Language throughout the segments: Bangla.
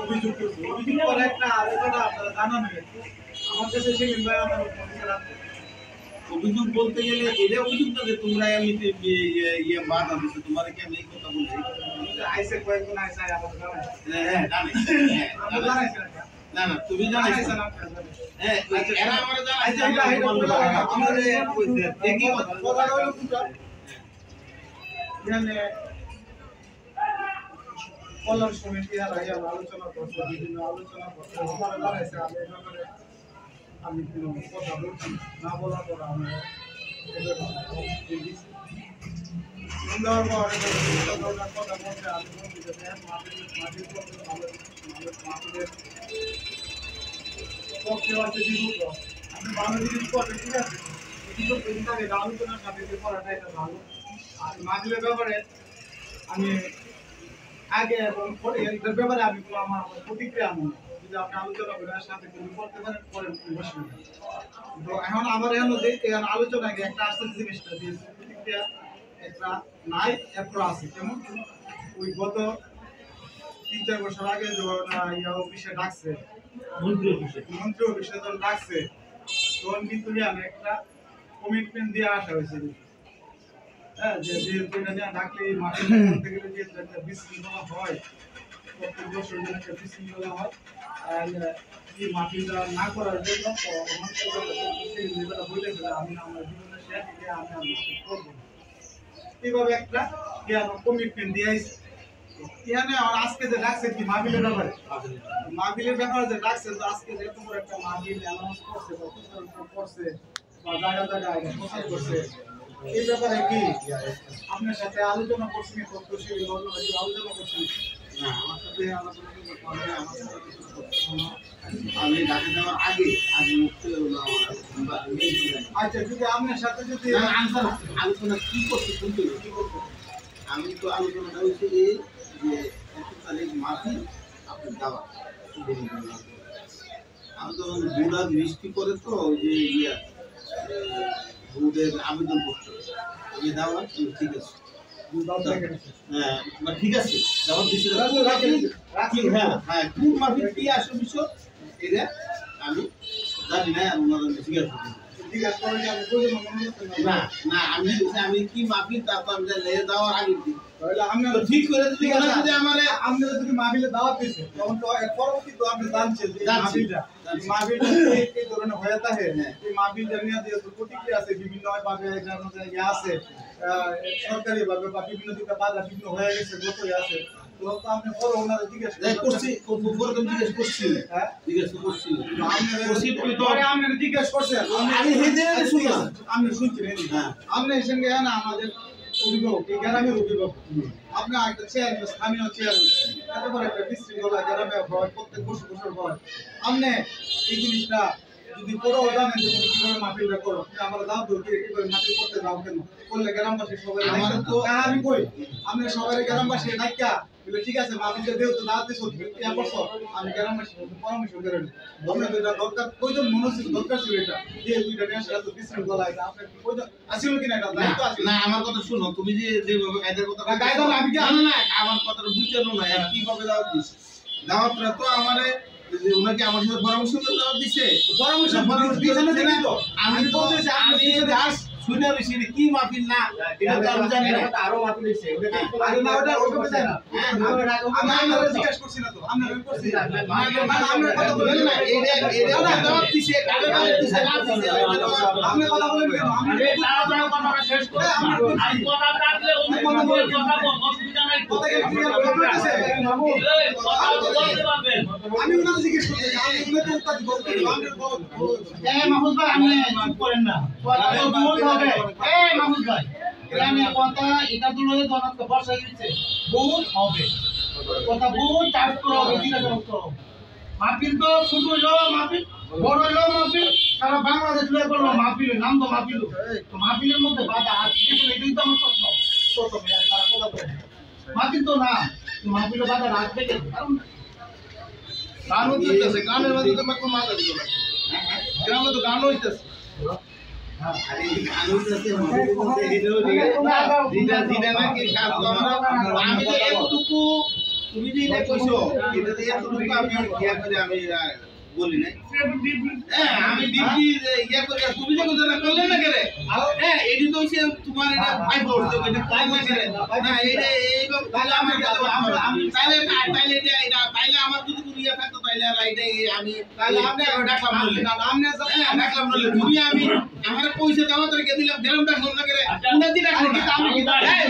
অভিযোগ করে একটা আলোচনা আপনারা জানানো আমার কাছে সেলিম ভাই আমার অভিযোগ বলতে গেলে এটা অভিযোগ না যে তোমরা এমনিতে ইয়ে বাধা দিচ্ছ তোমার কি আমি এই কথা বলছি আইসে কয়েকজন আইসে আমাদের হ্যাঁ জানি না না তুমি জানাইছ হ্যাঁ এরা আমারে জানাইছে আমাদের কইছে দেখি কথা হলো কোনটা জানে কল্যাণ সমিতি আর আলোচনা করছে বিভিন্ন আলোচনা করছে আমার জানাইছে আমি এই ব্যাপারে আমি কোনো কথা বলছি না বলার পর আমি কথা বলতে আমি বলছি যে মাটির পক্ষে আছে বিভূত আপনি ভালো জিনিস করবেন ঠিক আছে কিন্তু আলোচনার সাথে করাটা এটা ভালো আর মাটির ব্যাপারে আমি আগে এবং পরে এর ব্যাপারে আমি আমার প্রতিক্রিয়া আনবো যদি আপনি আলোচনা করে সাথে কিছু করতে পারেন পরে অসুবিধা তো এখন আমার এমন যে আলোচনা একটা আসতে জিনিসটা যে প্রতিক্রিয়া একটা নাই একটা আছে কেমন ওই গত 3-4 বছর আগে যখন অফিসে ডাকছে মন্ত্রী অফিসে যখন ডাকছে তখন কিন্তু আমি একটা কমিটমেন্ট দিয়ে আসা হয়েছে হ্যাঁ যে ডাকলে মাঠে বলতে গেলে যে একটা বিশৃঙ্খলা হয় প্রত্যেক বছর একটা বিশৃঙ্খলা হয় আর এই মাটিটা না করার জন্য আমি আমার জীবনে শেষ থেকে আমি করবো এইভাবে একটা কমিটমেন্ট দিয়ে আসছি এখানে আজকে যে ডাকছে কি মাহফিলের ব্যাপারে যে ডাকছে তো আজকে যে এত বড় একটা মাহফিল অ্যানাউন্স করছে করছে বা জায়গায় প্রচার করছে এই ব্যাপারে কি আপনার সাথে আলোচনা করছি আলোচনা করছি না আমার সাথে আলোচনা আমি ডাকে দেওয়ার আগে মুক্তি হলো আচ্ছা যদি আপনার সাথে যদি আলোচনা কি করতে শুনতে কি করতে আমি তো আলোচনাটা হচ্ছে এই যে 1 তারিখ মাসে আপনি দেওয়া আমি তো বুড়া বৃষ্টি করে তো ওই যে বুড়ের আবেদন করতে আমি দেওয়া ঠিক আছে হ্যাঁ ঠিক আছে জবাব দিচ্ছি হ্যাঁ হ্যাঁ কোন মাফিক কি আসল বিষয় এটা আমি জানি না ঠিক আছে না না আমি কি মাফিক তারপর আমি দেওয়ার আগে ঠিক করে যদি আপনি যদি মাহফিলে দাওয়াত দিয়েছেন তখন তো পরবর্তী তো আপনি জানছেন যে মাহফিলটা এই ধরনের হয়ে থাকে এই মাহফিলটা নিয়ে যে প্রতিক্রিয়া আছে বিভিন্ন ভাবে আছে সরকারি ভাবে বা বিভিন্ন দিকে বাধা বিভিন্ন হয়ে গেছে গোতরে আছে তো আপনি পরে ওনারা জিজ্ঞেস করছি জিজ্ঞেস করছি জিজ্ঞেস করছি আপনি জিজ্ঞেস করছেন আমি শুনছি আপনি সঙ্গে না আমাদের অভিভাবক এই গ্রামের অভিভাবক আপনি একটা চেয়ারম্যান স্থানীয় চেয়ারম্যান এত বড় একটা বিশৃঙ্খলা গ্রামে হয় প্রত্যেক বছর হয় আপনি এই জিনিসটা যদি পরেও জানেন যে কিভাবে মাহফিলটা করো আমরা দাও তো কিভাবে মাহফিল করতে যাও কেন করলে গ্রামবাসী সবাই আমার তো আমি কই আপনি সবাই গ্রামবাসী ডাক্কা বলে ঠিক আছে মাহফিলটা দেও তো দাও দিছো ইয়া করছো আমি গ্রামবাসী পরামর্শ করে নিই আপনাদের এটা দরকার প্রয়োজন মনস্থির দরকার ছিল এটা যে দুইটা নিয়ে আসলে তো বিশৃঙ্খলা এটা আপনার প্রয়োজন আসলে কিনা এটা দায়িত্ব আছে না আমার কথা শুনো তুমি যে যেভাবে কায়দার কথা কায়দা আমি কি না আমার কথাটা বুঝছো না কিভাবে দাও দিস দাওয়াতটা তো আমারে ওনাকে আমার সাথে পরামর্শ করে দাওয়াত দিছে পরামর্শ দিছেন না তো আমি বলতেছি আপনি দাস শুনে বেশি কি মাহফিল না এটা তো আমি জানি না আরো মাহফিল হইছে আরে না ওটা ওটা যায় না আমি আপনারা জিজ্ঞাসা করছি না তো আমরা করছি আমরা কথা বলেন না এটা দাওয়াত দিছে কারে দাওয়াত দিছে না দিছে আপনি কথা বলেন কেন আমি তাড়াতাড়ি কথা শেষ করে আমি কথা কাটলে অন্য কথা বলে কথা অসুবিধা নাই কথা বলতেছে কথা বলতে পারবেন আমি ওনাকে জিজ্ঞেস করছি আমি ওনাকে উত্তর বলতে এই মাহমুদ ভাই আপনি চুপ করেন না কথা বলতে হবে এই মাহমুদ ভাই গ্রামের কথা এটা তো লয়ে জনক বর্ষা গেছে বহুত হবে কথা বহুত চার্জ করা হবে দিনা জনক করো মাহফিল তো ছোট হইলো মাহফিল বড় হইলো মাহফিল সারা বাংলাদেশ লয়ে করলো মাহফিল নাম তো মাহফিল তো মাহফিলের মধ্যে বাধা আর কিছু নেই এটাই তো আমার প্রশ্ন ছোট মেয়ে তারা কথা বলে মাহফিল তো না মাহফিলের বাধা রাখবে কে কারণ গান হইতেছে গানের মধ্যে তো কোনো মাথা দিল না গ্রামে তো গান হইতেছে আরে গান হইতেছে মাহফিল এটাও দিনা না কি কাজ আমরা আমি যে এতটুকু এটা কইছো এটা দিয়ে এত লোক আমি ইয়া করে আমি বলি নাই হ্যাঁ আমি ডিপি ইয়া করে তুমি যে কথা করলে না করে হ্যাঁ এডি তো হইছে তোমার এটা পাই পড়ছে এটা পাই না করে না এটা এইভাবে তাহলে আমার আমি তাহলে এটা তাইলে আমার যদি কোনো ইয়া থাকতো তাইলে আর এটা আমি তাহলে আপনি ডাকলাম বললে আপনি ডাকলাম বললে তুমি আমি আমার পয়সা দেওয়া তো রেখে দিলাম দেড় ডাকলাম না করে উনার দিন ডাকলাম কিন্তু আমি হ্যাঁ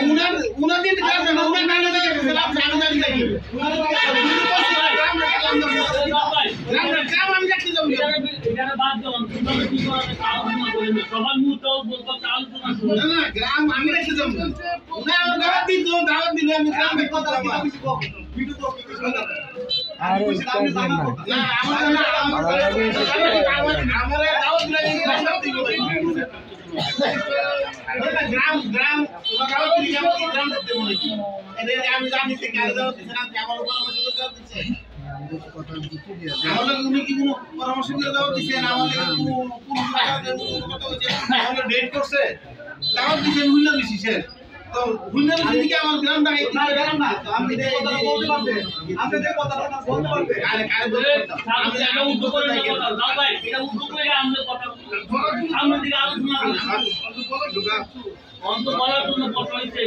উনার দিন ডাকলাম না উনার নাম লাগে সালাম সালাম লাগি উনার গ্রাম আমি ডাকতে যাব এটা বাদ দাও তুমি কি করতে আলোচনা করে না সবার মুহূর্তে বলতে আলোচনা করো না না গ্রাম আমি ডাকতে যাব না আমার দাওয়াত দিলে আমি গ্রাম কথা ভিডিও তো আরে আপনি জানেন না আমার দাওয়াত দিলে আমি গ্রাম ডাকতে যাব গ্রাম গ্রাম দাওয়াত দিলে আমি গ্রাম ডাকতে বলি এটা আমি জানি যে কাজ দাওয়াত দিছেন আপনি আমার পরামর্শ করে দাওয়াত দিছেন আমাদের উনি কি কোনো পরামর্শ করে দাওয়াত দিছেন আমাদের কোনো কথা হইছে আমাদের ডেট করছে দাওয়াত দিছেন হুইলা দিছি শেষ তো হুইলা দিছি কি আমার গ্রাম ডাকে না গ্রাম না আপনি যে কথা বলতে পারবেন আপনি যে কথাটা বলতে পারবেন আরে কারে আমি এটা উদ্যোগ করে কথা দাও ভাই এটা উদ্যোগ করে আমরা কথা আমরা দিকে আলোচনা করি অন্ত বলার জন্য কথা হইছে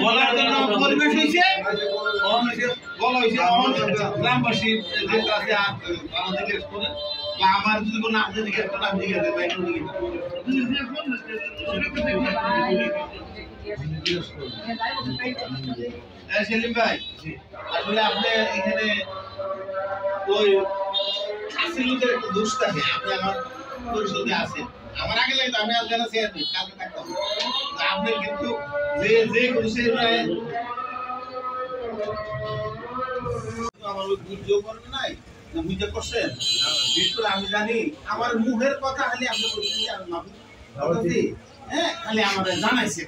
বলার জন্য পরিবেশ হইছে বলা হইছে গ্রামবাসী যে কাছে আমাদের জিজ্ঞেস করে বা আমার যদি কোনো আপনি জিজ্ঞেস করেন আমি জিজ্ঞেস করবো একটু সেলিম ভাই আসলে আপনি এখানে ওই আসল লোকের একটা দোষ থাকে আপনি আমার পরিষদে আছেন আমার আগে লাগতো আমি আজ জানা চেয়ার নেই কালকে থাকতাম আপনি কিন্তু যে করেছে আমার ওই ভিডিও করেন নাই না ভিডিও করছেন বিশেষ করে আমি জানি আমার মুখের কথা খালি আপনি বলছেন যে আমি মাফি হ্যাঁ খালি আমার জানাইছে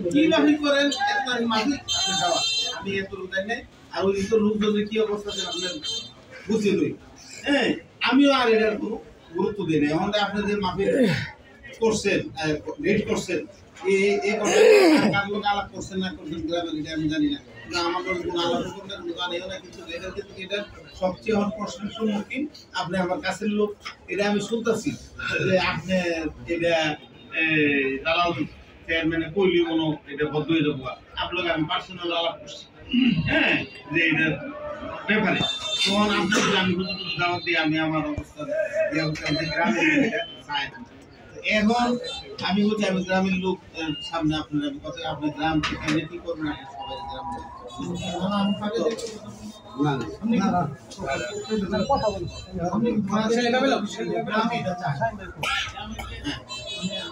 কি মাফি করেন এত মাফি আপনি যাওয়া আমি এত লোক দেয় নাই আর ওই তো লোকজনের কি অবস্থা আপনার বুঝে লই হ্যাঁ আমিও আর এটার কোনো গুরুত্ব দিই না এখন আপনি যে মাফি করছেন রেড করছেন এই কথা কার লোক আলাপ করছেন না করছেন গ্রামের এটা আমি জানি না কিন্তু আমাদের কোনো আলাপ করতে কোনো জানিও না কিন্তু এটার ক্ষেত্রে এটা সবচেয়ে আমার প্রশ্নের সম্মুখীন আপনি আমার কাছের লোক এটা আমি শুনতেছি যে আপনি এটা দালাল চেয়ারম্যানে কইলি মনো এটা বদ্ধ হয়ে যাবো আপনাকে আমি পার্সোনাল আলাপ করছি হ্যাঁ যে এটা ব্যাপারে তখন আপনাদের আমি হুজুর দাওয়াত দিয়ে আমি আমার অবস্থা গ্রামের এখন আমি বলছি আমি গ্রামের লোক সামনে আপনার আমি কথা আপনি গ্রাম থেকে কি করবেন সবাই গ্রাম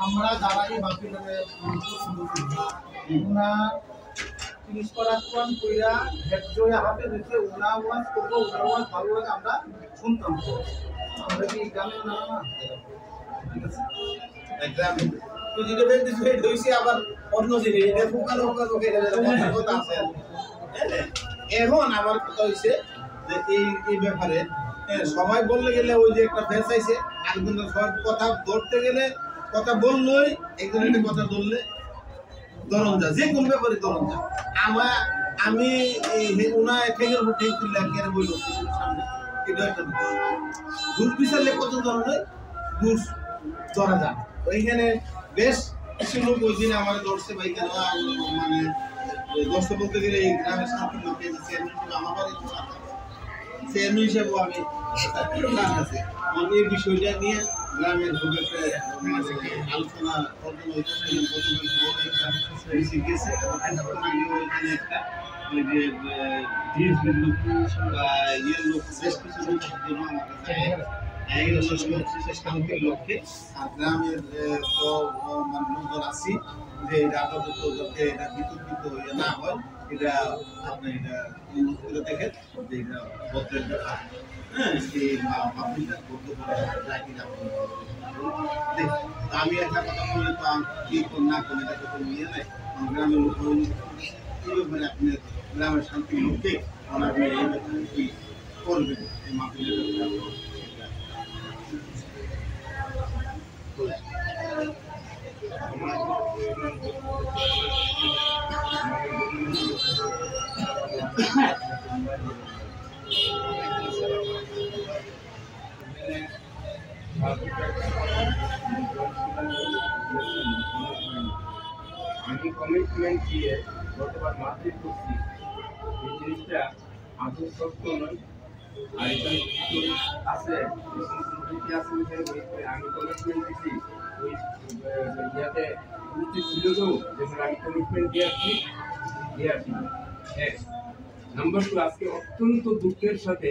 আমরা যারা এই বাপিটারে উনা তিরিশ করা কোন কইরা হেডজয়া হাতে দিতে উনা ওয়াজ করব উনা ওয়াজ ভালো লাগে আমরা শুনতাম আমরা কি গ্রামে না ঠিক আছে গ্রামে তো যেটা বেশ হইছে আবার অন্য জিনিস এটা ফুকানো ফুকানো এটা কথা আছে এখন আমার কথা হইছে যে এই ব্যাপারে সবাই বললে গেলে ওই যে একটা ফেস আইছে একজন সব কথা ধরতে গেলে কথা বললই একজন একটা কথা ধরলে ধরন যা যে কোন ব্যাপারে ধরন যা আমি উনা ঠেকের উপর ঠেক দিলে আর বললো সামনে এটা একটা দূর বিচারলে কত ধরনের দূর ধরা যায় ওইখানে বেশ কিছু লোক ওই দিন আমার ধরছে ভাই কেন মানে দশটা বলতে গেলে এই গ্রামের শান্তি লোককে চেয়ারম্যান আমার বাড়ি চেয়ারম্যান হিসেবেও আমি আছে এই বিষয়টা নিয়ে গ্রামের খুব একটা আলোচনা গেছে ওইখানে একটা ওই যে ইয়ের লোক বেশ কিছু লোক আমার কাছে লক্ষ্যে আর গ্রামের লোকজন আছি যে এটা আপাতত যাতে এটা বিতর্কিত হয়ে না হয় এটা আপনি এটা দেখেন যে এটা বদলের ব্যাপার হ্যাঁ এই মাফিটা করতে পারে যায় কিনা আমি একটা কথা বললে তো কি না করলে এটা তো নিয়ে নেয় গ্রামের লোক এই ব্যাপারে আপনি গ্রামের শান্তির লোককে আপনি এই ব্যাপারে কি করবেন এই মাফিটা আমি কমিটমেন্ট দিয়ে গতবার মাসে করছি এই জিনিসটা আদৌ সত্য নয়। আর এখানে কিছু আছে আমি কমিটমেন্ট দিচ্ছি ওই ইয়াতে ছিল তো যেমন আমি কমিটমেন্ট দিয়ে আসছি এক নাম্বার 2 আজকে অত্যন্ত দুঃখের সাথে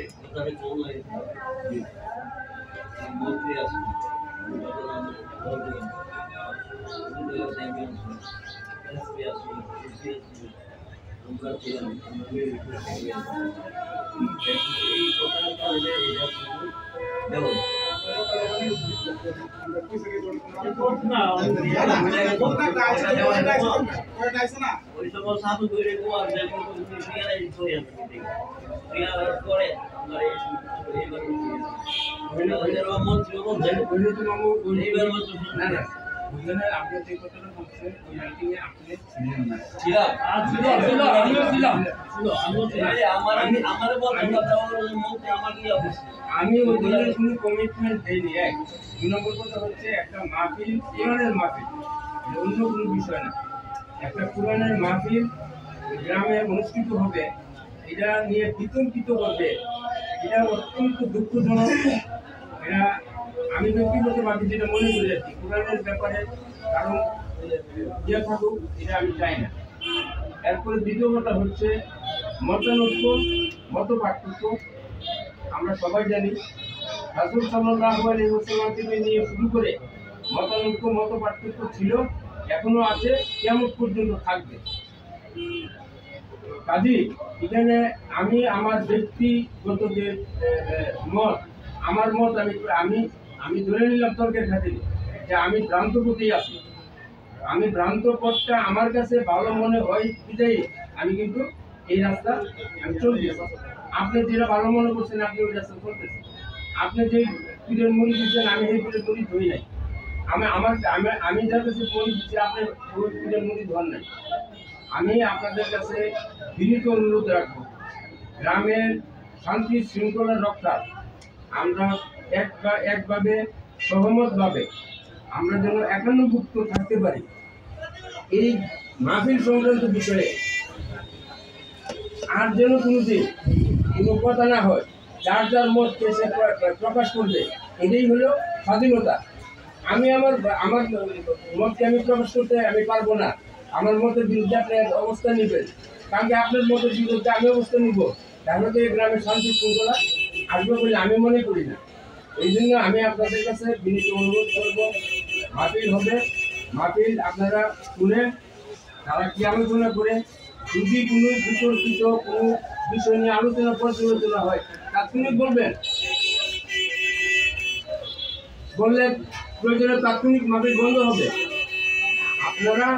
আপনি যে কথাটা বলছেন ওই মিটিংয়ে আপনি ছিলেন না। আমি ওই ধরনের কোনো কমিটমেন্ট দিইনি। এক 2 নম্বর কথা হচ্ছে একটা মাহফিল কোরআনের মাহফিল, অন্য কোনো বিষয় না। একটা কোরআনের মাহফিল গ্রামে অনুষ্ঠিত হবে, এটা নিয়ে বিতর্কিত হবে, এটা অত্যন্ত দুঃখজনক। এটা আমি ব্যক্তিগতভাবে যেটা মনে করি আর কি, কোরআনের ব্যাপারে কারণ ইয়ে থাকুক এটা আমি চাই না। এরপরে দ্বিতীয় কথা হচ্ছে মতানৈক্য, মত পার্থক্য। আমরা সবাই জানি রাসূল সাল্লাল্লাহু আলাইহি ওয়াসাল্লাম থেকে নিয়ে শুরু করে মতানৈক্য, মত পার্থক্য ছিল, এখনো আছে, কিয়ামত পর্যন্ত থাকবে। কাজেই এখানে আমি আমার ব্যক্তিগত যে মত, আমার মত আমি ধরে নিলাম তর্কের খাতিরে যে আমি ভ্রান্ত পথে আছি। আমি ভ্রান্ত পথটা আমার কাছে ভালো মনে হয় বিধায় আমি কিন্তু এই রাস্তা আমি চলতেছি। আপনি যেটা ভালো মনে করছেন আপনি ওই রাস্তা চলতেছেন। আপনি যে পীরের মুড়ি দিচ্ছেন আমি সেই পীরের মুড়ি ধরি নাই। আমি যার কাছে মুড়ি দিচ্ছি আপনি ওই পীরের মুড়ি ধর নাই। আমি আপনাদের কাছে বিনীত অনুরোধ রাখবো, গ্রামের শান্তি শৃঙ্খলা রক্ষা আমরা একভাবে সহমতভাবে আমরা যেন একান্নভুক্ত থাকতে পারি। এই মাহফিল সংক্রান্ত বিষয়ে আর যেন কোনোদিন কোনো কথা না হয়, যার যার মতকে সে প্রকাশ করবে, এটাই হলো স্বাধীনতা। আমি আমার মতকে আমি প্রকাশ করতে আমি পারবো না। আমার মতের বিরুদ্ধে আপনি অবস্থান নেবেন, কারণ কি আপনার মতের বিরুদ্ধে আমি অবস্থান নিব, তাহলে তো এই গ্রামের শান্তি শৃঙ্খলা আসবে বলে আমি মনে করি না। এই জন্য আমি আপনাদের কাছে বিনীত অনুরোধ করবো, মাহফিল হবে, মাহফিল আপনারা শুনে তারা কি আলোচনা করে যদি কোনো বিতর্কিত কোনো বিষয় নিয়ে আলোচনা পর্যালোচনা হয় তাৎক্ষণিক বলবেন, বললে প্রয়োজনে তাৎক্ষণিক মাহফিল বন্ধ হবে। আপনারা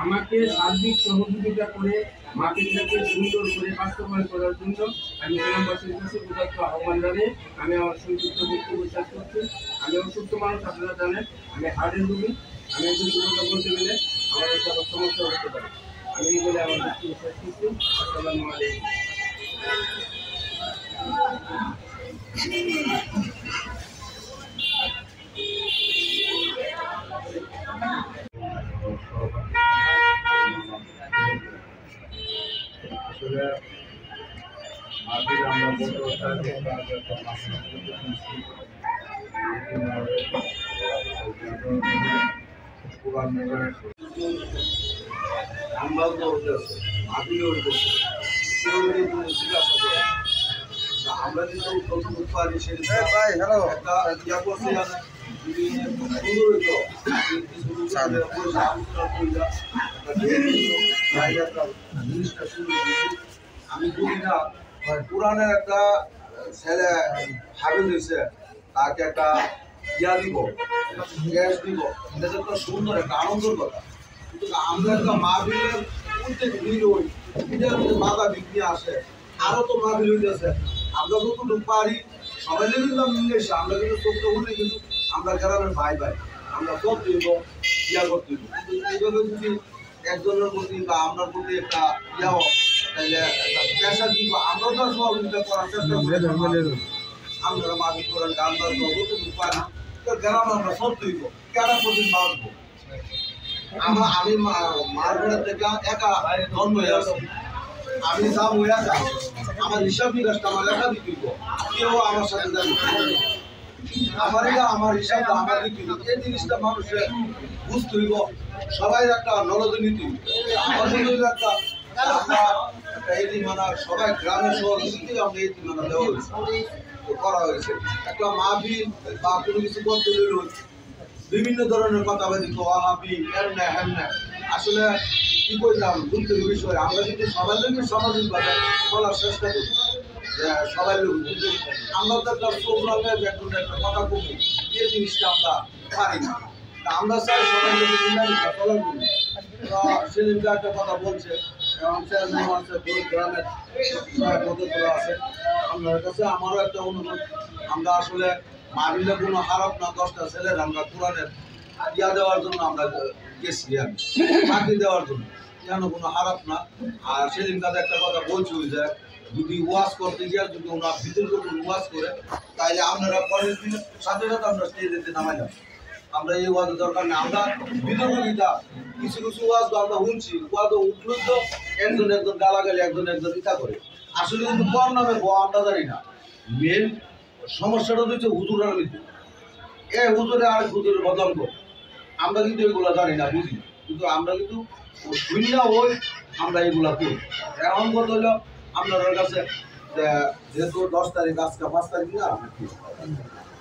আমাকে সার্বিক সহযোগিতা করে মাহফিলটাকে সুন্দর করে বাস্তবায়ন করার জন্য আমি গ্রামবাসীর কাছে উদাত্ত আহ্বান জানিয়ে আমি আমার সংক্ষিপ্ত বক্তব্য শেষ করছি। আমি অসুস্থ মানুষ, আপনারা জানেন আমি হার্টের রোগী। আমি একজন কথা বলতে গেলে আমার একটা সমস্যা হতে পারে। আমি এই বলে আমার বক্তব্য শেষ করছি। আসসালামু আলাইকুম। আসলে মাহফিল আমরা বলতে আমরাও তো উঠেছে মাহফিলও উঠেছে, কেউ জিজ্ঞাসা করে আমরা কিন্তু প্রথম পারি সেটা একটা ইয়া করতে জানে যদি সুন্দর হইতো জিনিসটা শুরু আমি বুঝি না। পুরানের একটা ছেলে হাবিল হয়েছে, তাকে একটা ইয়া দিব, গ্যাস দিব, এটা তো একটা সুন্দর একটা আনন্দের কথা। কিন্তু আমরা একটা মাহফিলের প্রত্যেক ভিড় হই, এটা বাধা বিঘ্নি আসে, আরো তো মাহফিল হইতেছে। আমরা যতটুকু পারি সবাই কিন্তু মিলেছে, আমরা কিন্তু চোখটা উঠে কিন্তু আমরা গ্রামের ভাই ভাই আমরা সব দিব ইয়া করতে দিব। কিন্তু এইভাবে যদি একজনের প্রতি বা আপনার প্রতি একটা ইয়া তাইলে পেশা দিব আমরা তো সহযোগিতা করার চেষ্টা করি আমরা মাঝে করেন গান বাজবো কতটুকু পারি তো গ্রামে আমরা সব দিব কেন প্রতিদিন বাঁচবো আমি মার ঘরের থেকে একা জন্ম হয়ে আসছি আমি যা হয়ে আসা আমার হিসাব নিকাশটা আমার একা দিতে দিব কেউ আমার সাথে যাবে আমার হিসাবটা আমার দিতে দিব এই জিনিসটা মানুষের বুঝতে হইব সবাই একটা নলেজ নিতে আমাদের একটা আমরা এতিমানা সবাই গ্রামের সহযোগিতা আমরা এতিমানা দেওয়া হয়েছে করা হয়েছে একটা মাহফিল বা কোনো কিছু করতে হইল বিভিন্ন ধরনের কথাবার্তি ওয়াহাবি হ্যাঁ হ্যাঁ আসলে কি করলাম দুঃখের বিষয় আমরা কিন্তু সবাই লোক সামাজিকভাবে চলার চেষ্টা করি সবাই লোক আমরা তো একটা প্রোগ্রামে একজন একটা কথা বলবো এই জিনিসটা আমরা পারি না আমরা চাই সবাই লোক চলার করি সেদিনকে একটা কথা বলছে গ্রামের আছে আপনার কাছে আমারও একটা অনুরোধ আমরা আসলে মাহফিলে কোনো খারাপ না 10টা ছেলের আমরা কোরআনের ইয়া দেওয়ার জন্য আমরা গেছি আমি চাকরি দেওয়ার জন্য যেন কোনো খারাপ না আর সেদিন কাছে একটা কথা বলছি যে যদি ওয়াজ করতে গিয়ে যদি ওনার ভিতরে কোনো ওয়াজ করে তাহলে আপনারা পরের দিনের সাথে সাথে আমরা স্টেজেতে নামাই যাব আমরা এই ওয়াজের দরকার নেই আমরা বিতর্কিতা কিছু কিছু ওয়াজ তো আমরা শুনছি ওয়াজ উঠলো তো একজন গালাগালি একজন ইতা করে আসলে কিন্তু কোন নামে আমরা জানি না মেন সমস্যাটা হচ্ছে হুজুরের মৃত্যু হুজুরে আর হুজুরের বদল করে আমরা কিন্তু এগুলো জানি না বুঝি কিন্তু আমরা কিন্তু শূন্য হই আমরা এগুলা করি এখন কথা হলো আপনাদের কাছে যেহেতু 10 তারিখ আজকে 5 তারিখ না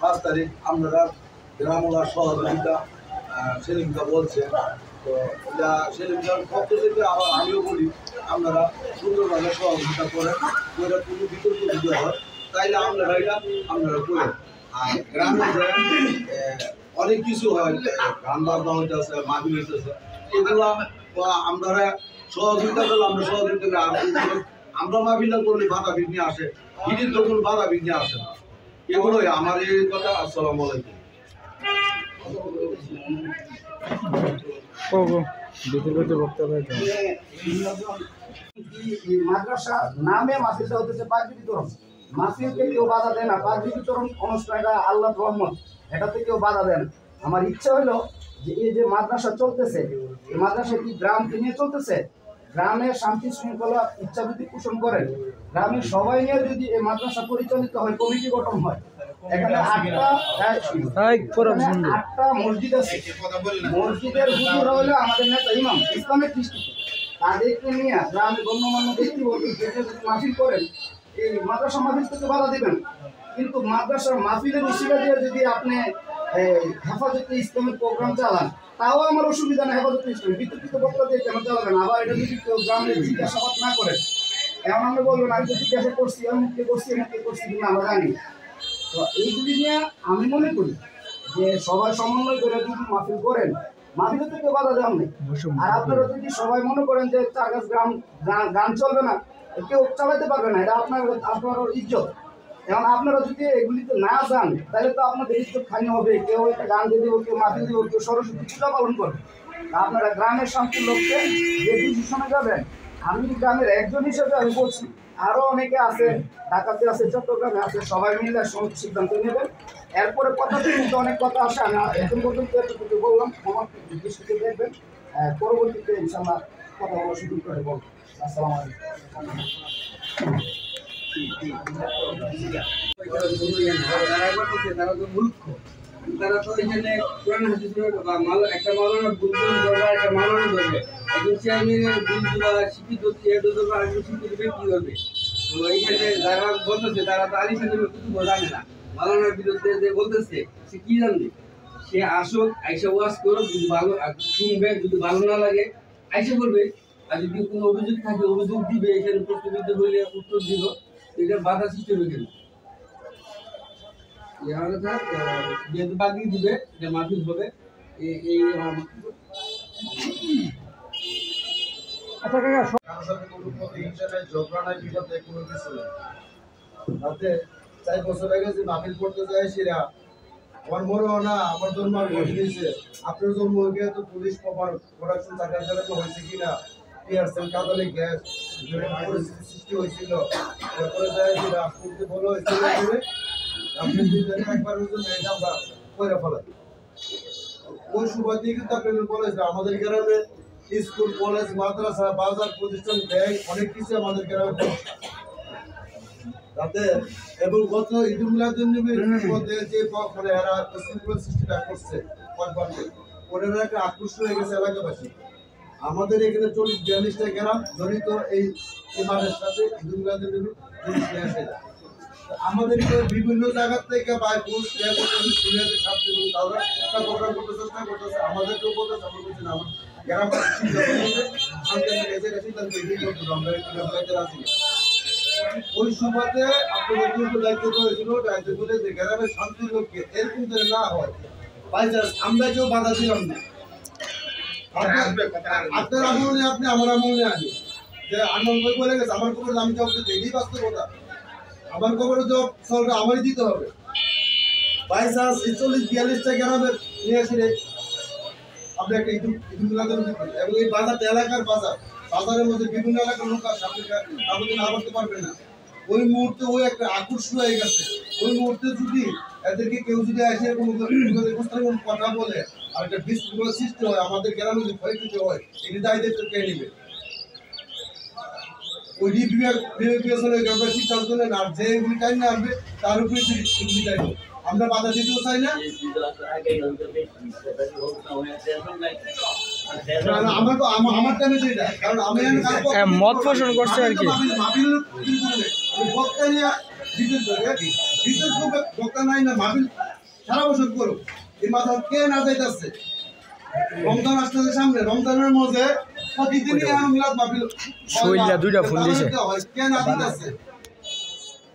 5 তারিখ আপনারা গ্রামওয়ালার সহযোগিতা সেলিমটা বলছে তো এটা সেলিমটার পক্ষ থেকে আবার আমিও বলি আপনারা সুন্দরভাবে সহযোগিতা করেন ওইটা কোনো বিতর্ক যদি হয় তাইলে আপনারা করেন আর গ্রামে অনেক কিছু হয় গান বাজনা হইতেছে মাহফিল হইতেছে এগুলো আমরা সহযোগিতা করলে আমরা সহযোগিতা করি আমরা মাহফিল করলে বাধা বিঘ্নে আসে ঈদের তখন বাধা বিঘ্নে আসে না এগুলোই আমার এই কথা। আসসালামু আলাইকুম। মাদ্রাসা নামে মাহফিলটা হতেছে পাগড়ি বিতরণ মাহফিলকে কেউ বাধা দেয় না পাগড়ি বিতরণ অনুষ্ঠান এটা আল্লাহর রহমত এটাতে কেউ বাধা দেন আমার ইচ্ছা হলো যে এই যে মাদ্রাসা চলতেছে এই মাদ্রাসা কি গ্রামকে নিয়ে চলতেছে গ্রামের শান্তি শৃঙ্খলা ইচ্ছা যদি পোষণ করেন গ্রামের সবাই নিয়ে যদি এই মাদ্রাসা পরিচালিত হয় কমিটি গঠন হয় এখানে 8টা মসজিদ আছে মসজিদের হুজুর হলো আমাদের নেতা ইমাম ইসলামের দৃষ্টিতে তাদেরকে নিয়ে গ্রামের গণ্যমান্য ব্যক্তি মাহফিল করেন এই মাদ্রাসা মাহফিল থেকে বাধা দিবেন কিন্তু মাদ্রাসার মাহফিলের উসিলা দিয়ে যদি আপনি হেফাজতে ইসলামের প্রোগ্রাম চালান তাও আমার অসুবিধা নেই হেফাজতে ইসলাম বিতর্কিত বক্তা দিয়ে কেন চালাবেন আবার এটা যদি কেউ গ্রামের জিজ্ঞাসাবাদ না করেন এমন আমরা বলবেন আমি তো জিজ্ঞাসা করছি এমনকে করছি কিনা আমরা জানি তো এইগুলি নিয়ে আমি মনে করি যে সবাই সমন্বয় করে যদি মাহফিল করেন মাহফিলের থেকে বাধা দেওয়া নেই আর আপনারা যদি সবাই মনে করেন যে চার গাছ গান চলবে না কেউ চালাতে পারবে না এটা আপনার ইজ্জত এখন আপনারা যদি এগুলিতে না যান তাহলে তো আপনাদের ইজ্জত খানি হবে কেউ একটা গান দিয়ে দেবো কেউ মাহফিল দেবো কেউ সরস্বতী পূজা পালন করবে আপনারা গ্রামের শান্তির লোককে যে ডিসিশনে যাবেন আমি গ্রামের একজন হিসেবে আমি বলছি আরো অনেকে আছে ঢাকাতে আছে চট্টগ্রামে আছে সবাই মিলে সিদ্ধান্ত নেবেন এরপরে কথা কিন্তু অনেক কথা আসে আমি এখন পর্যন্ত এতটুকু বললাম আমার দৃষ্টিতে দেখবেন পরবর্তীতে ইনশাআল্লাহ কথা বলার সুযোগ করে বলবো। আসসালামু আলাইকুম। তারা তো মূর্খ তারা তো এখানে কোরআন হাদিসের একটা মাওলানা বুলবুল ধরবে একটা মাওলানা ধরবে একজন চেয়ারম্যানের বুলবুল বা শিক্ষিত ধরবে আর একজন শিক্ষিত ব্যক্তি ধরবে তো এইখানে যারা বলতেছে তারা তো আলিফানের কিছু জানে না মাওলানার বিরুদ্ধে যে বলতেছে সে কি জানবে সে আসুক আইসা ওয়াজ করুক যদি ভালো শুনবে যদি ভালো না লাগে আইসা করবে আর যদি কোনো অভিযোগ থাকে অভিযোগ দিবে এখানে প্রশ্নবিদ্ধ হইলে উত্তর দিব এটা বাধা সৃষ্টি হবে কেন যেহেতু বাকি দিবে যে মাহফিল হবে এই চার বছর আগে যে মাহফিল করতে যায় সেরা আমার মনে হয় না আমার জন্ম আর হয়েছে আপনার জন্ম হয়ে তো পুলিশ প্রোডাকশন চাকরি হয়েছে কিনা টিয়ারসেল কাদালে গ্যাস পরিস্থিতি সৃষ্টি হয়েছিল তারপরে যায় যে রাষ্ট্রপতি বলো হয়েছিল যে আপনি দুজনে একবার জন্য এটা আমরা কইরা ফেলাই ওই সুবাদে কিন্তু আপনাদের বলেছে আমাদের গ্রামে স্কুল কলেজ মাদ্রাসা বাজার প্রতিষ্ঠান ব্যাংক অনেক কিছু আমাদের গ্রামে রাতে এবং গত ঈদুল মিলাদুন নবীর মধ্যে যে মানে এরা শৃঙ্খলা সৃষ্টিটা করছে ওনারা একটা আকর্ষণ হয়ে গেছে এলাকাবাসী আমাদের এখানে 40-42টা গ্রাম জড়িত এই মাঠের সাথে ঈদুল মিলাদুন নবী জিনিস নিয়ে আসে আমাদের বিভিন্ন জায়গা থেকে বাইপুস সিনিয়রদের সাথে তারা একটা প্রোগ্রাম করতে চেষ্টা করতেছে আমাদেরকেও বলতে আমরা বলছি না আমার গ্রাম ওই সময়তে আপনাদের দায়িত্ব করেছিল দায়িত্ব করে যে গ্রামের শান্তির লোককে এরকম যেন না হয় বাইচান্স আমরা কেউ বাধা দিলাম না আপনার আমলে আপনি আমার আমলে আনি যে আনন্দ বলে গেছে আমার খবর আমি জব দিতে এই বাস্তবতা আমার খবর জব সলটা আমারই দিতে হবে বাইচান্স 40-42টা গ্রামের নিয়ে এসে আপনি একটা ঈদ মিলাদুন নবী এবং এই বাজারটা এলাকার বাজারের মধ্যে বিভিন্ন এলাকার লোক আছে আপনি না করতে পারবেন না ওই মুহূর্তে ওই একটা আকর্ষণ হয়ে গেছে ওই মুহূর্তে যদি এদেরকে কেউ যদি এসে কোনো কথা বলে আর একটা বিশৃঙ্খলা সৃষ্টি হয় আমাদের গ্রামে যদি ক্ষয়ক্ষতি হয় এটি দায়িত্ব কে নেবে ওই বিবেচনা গ্রামের সিদ্ধান্ত নেন আর যে এগুলি টাইম না আনবে তার উপরে যদি টাইম আমরা বাধা দিতেও চাই না আমার তো আমার টাইমে সেটা কারণ আমি মত পোষণ করছে আর কি বক্তা নাই না মাহফিল সারা বছর করো এই মাথা কে না যাইতেছে রমজান আসতেছে সামনে রমজানের মধ্যে প্রতিদিনই মিলাদ মাহফিল দুইটা ফোন দিয়েছে কে না দিতেছে